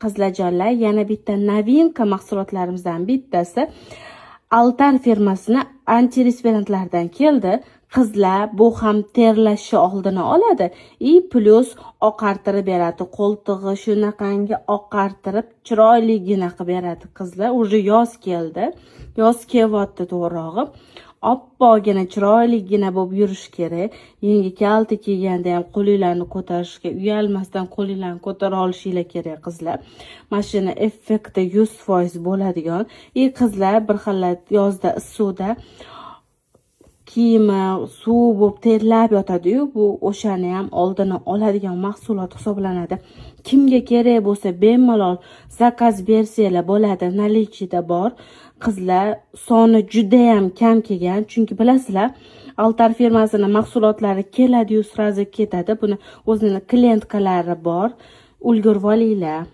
Qizlarjonlar, yana bitta novinka mahsulotlarimizdan bittasi Altar firmasini antiperspirantlardan keldi. Qizlar bu ham terlashni oldini oladi. Plus oqartirib beradi. Qo'ltig'i shunaqangi oqartirib chiroyligina qilib beradi. Qizlar, уже yoz keldi. Yoz kelyapti to'g'rog'i. Oppogina chiroyligina bo'lib yurish kerak. Yangi kalta kiyganda ham qo'linglarni ko'tarishga uyalmasdan qo'linglarni ko'tara olishinglar kerak qizlar. Mashina effekti 100% bo'ladigan. Qizlar bir xil yozda issiqda kiyimi suv bo'lib terlab yotadi-yu, bu o'shani ham oldini oladigan mahsulot hisoblanadi. Kimga kerak bo'lsa bemalol zakaz bersanglar bo'ladi, наличиеda bor. Qizlar, soni juda ham kam kelgan, chunki bilasizlar, Altar firmasining mahsulotlari keladi-yu, srazi ketadi. Buni o'zining klientkalari bor. Ulgurib olinglar.